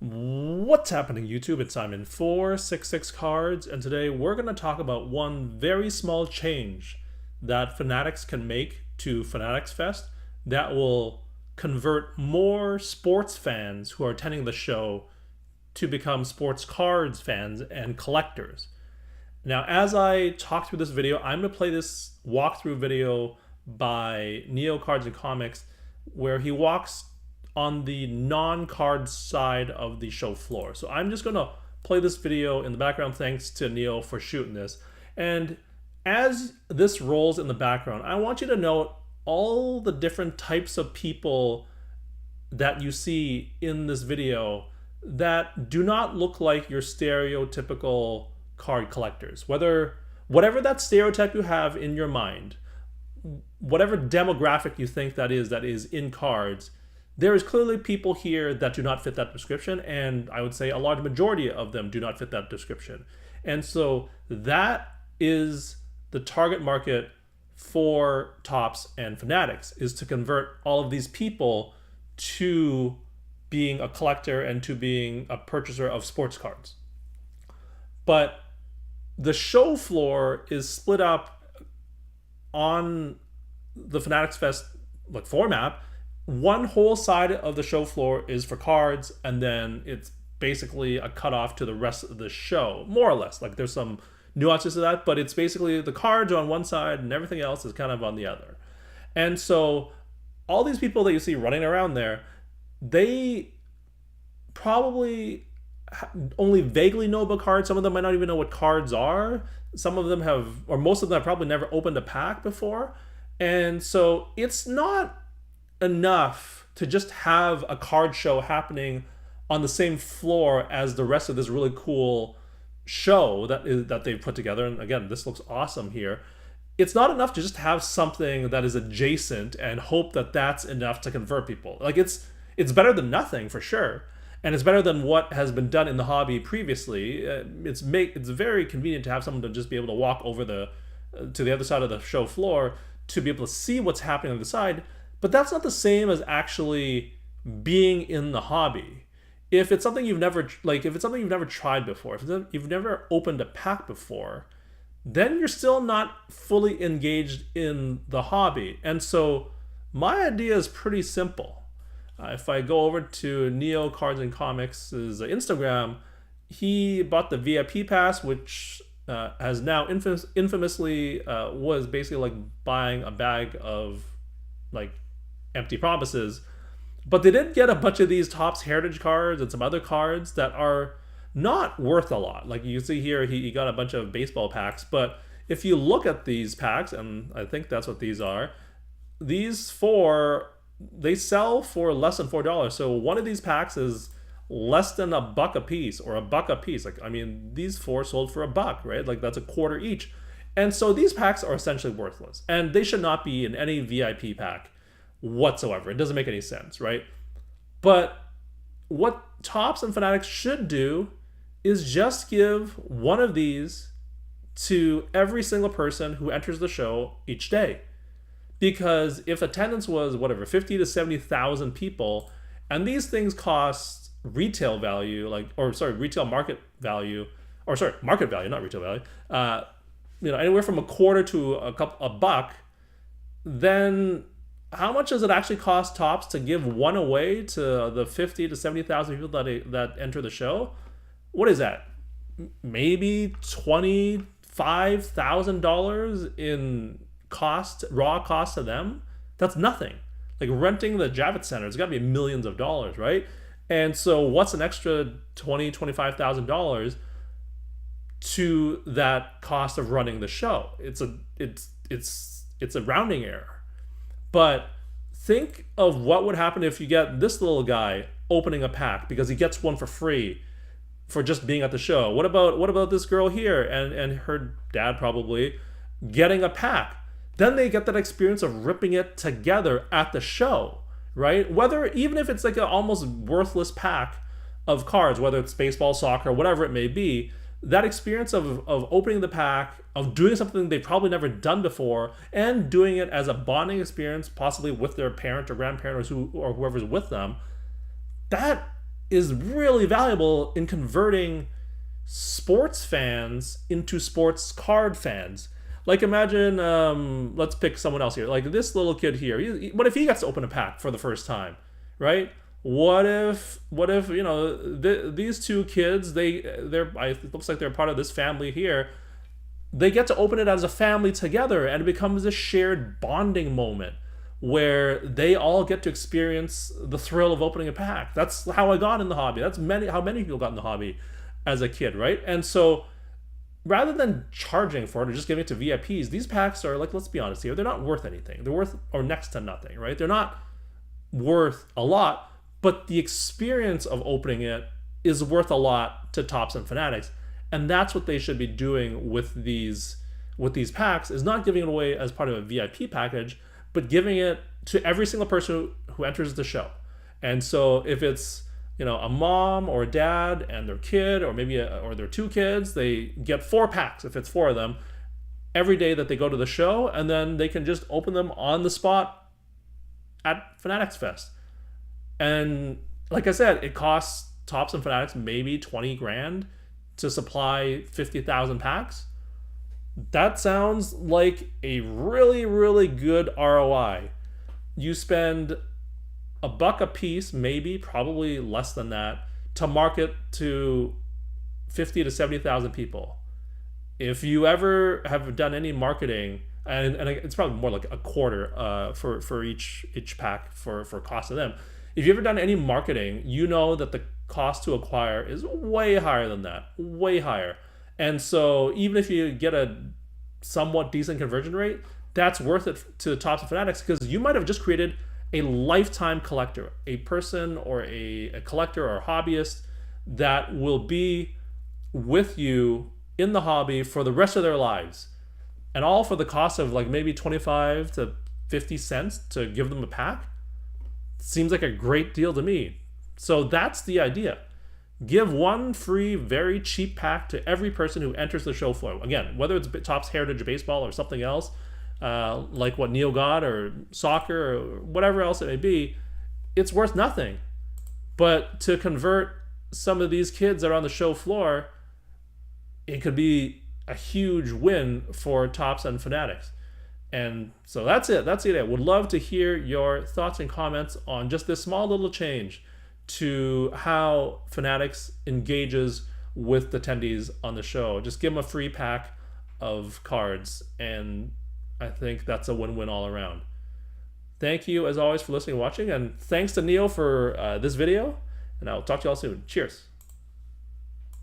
What's happening, YouTube? It's Simon 466 Cards, and today we're going to talk about one very small change that Fanatics can make to Fanatics Fest that will convert more sports fans who are attending the show to become sports cards fans and collectors. Now, as I talk through this video, I'm going to play this walkthrough video by Neo Cards and Comics where he walks on the non-card side of the show floor. So I'm just going to play this video in the background. Thanks to Neo for shooting this. And as this rolls in the background, I want you to note all the different types of people that you see in this video that do not look like your stereotypical card collectors. Whatever that stereotype you have in your mind, whatever demographic you think that is in cards, there is clearly people here that do not fit that description, and I would say a large majority of them do not fit that description. And so that is the target market for Topps and Fanatics, is to convert all of these people to being a collector and to being a purchaser of sports cards. But the show floor is split up on the Fanatics Fest format. One whole side of the show floor is for cards, and then it's basically a cutoff to the rest of the show, more or less. Like, there's some nuances to that, but it's basically the cards are on one side and everything else is kind of on the other. And so all these people that you see running around there, they probably only vaguely know about cards. Some of them might not even know what cards are. Some of them have, or most of them have probably never opened a pack before. And so it's not enough to just have a card show happening on the same floor as the rest of this really cool show that they've put together. And again, this looks awesome here. It's not enough to just have something that is adjacent and hope that that's enough to convert people. Like, it's better than nothing for sure, and it's better than what has been done in the hobby previously. It's very convenient to have someone to just be able to walk over to the other side of the show floor to be able to see what's happening on the side. But that's not the same as actually being in the hobby. If it's something you've never tried before, if you've never opened a pack before, then you're still not fully engaged in the hobby. And so my idea is pretty simple. If I go over to Neo Cards and Comics' Instagram, he bought the VIP pass, which has now infamously was basically like buying a bag of empty promises. But they did get a bunch of these Topps Heritage cards and some other cards that are not worth a lot. Like you see here, he got a bunch of baseball packs. But if you look at these packs, and I think that's what these are, they sell for less than $4. So one of these packs is less than $1 a piece, or $1 a piece. These four sold for $1, right? Like, that's a quarter each. And so these packs are essentially worthless, and they should not be in any VIP pack whatsoever. It doesn't make any sense, right? But what Topps and Fanatics should do is just give one of these to every single person who enters the show each day. Because if attendance was 50 to 70,000 people, and these things cost retail value, market value, not retail value, anywhere from a quarter to a buck, then how much does it actually cost Topps to give one away to the 50 to 70,000 people that enter the show? What is that? Maybe $25,000 in raw cost to them? That's nothing. Like renting the Javits Center, it's got to be millions of dollars, right? And so what's an extra $25,000 to that cost of running the show? It's a rounding error. But think of what would happen if you get this little guy opening a pack because he gets one for free for just being at the show. What about this girl here and her dad probably getting a pack? Then they get that experience of ripping it together at the show, right? Even if it's like an almost worthless pack of cards, whether it's baseball, soccer, whatever it may be, that experience of opening the pack, of doing something they've probably never done before, and doing it as a bonding experience, possibly with their parent or grandparent or whoever's with them, that is really valuable in converting sports fans into sports card fans. Like imagine, let's pick someone else here. Like this little kid here. What if he gets to open a pack for the first time, right? What if these two kids it looks like they're part of this family here. They get to open it as a family together, and it becomes a shared bonding moment where they all get to experience the thrill of opening a pack. That's how I got in the hobby. That's how many people got in the hobby as a kid, right? And so rather than charging for it or just giving it to VIPs, these packs are like, let's be honest here, they're not worth anything. They're worth or next to nothing, right? They're not worth a lot, but the experience of opening it is worth a lot to Topps and Fanatics. And that's what they should be doing with these packs, is not giving it away as part of a VIP package, but giving it to every single person who enters the show. And so if it's a mom or a dad and their kid, or maybe or their two kids, they get 4 packs if it's 4 of them every day that they go to the show, and then they can just open them on the spot at Fanatics Fest. And like I said, it costs Topps and Fanatics maybe 20 grand to supply 50,000 packs. That sounds like a really, really good ROI. You spend $1 a piece, maybe, probably less than that, to market to 50 to 70,000 people. If you ever have done any marketing, and it's probably more like a quarter for each pack for cost of them. If you've ever done any marketing, you know that the cost to acquire is way higher than that, way higher. And so even if you get a somewhat decent conversion rate, that's worth it to Topps and Fanatics, because you might have just created a lifetime collector, a person or a collector or a hobbyist that will be with you in the hobby for the rest of their lives. And all for the cost of like maybe 25 to 50 cents to give them a pack. Seems like a great deal to me. So that's the idea. Give one free, very cheap pack to every person who enters the show floor. Again, whether it's Topps Heritage Baseball or something else, like what Neil got, or soccer, or whatever else it may be, it's worth nothing. But to convert some of these kids that are on the show floor, it could be a huge win for Topps and Fanatics. And so that's it. That's it. I would love to hear your thoughts and comments on just this small little change to how Fanatics engages with the attendees on the show. Just give them a free pack of cards, and I think that's a win-win all around. Thank you, as always, for listening and watching, and thanks to Neil for this video, and I'll talk to you all soon. Cheers.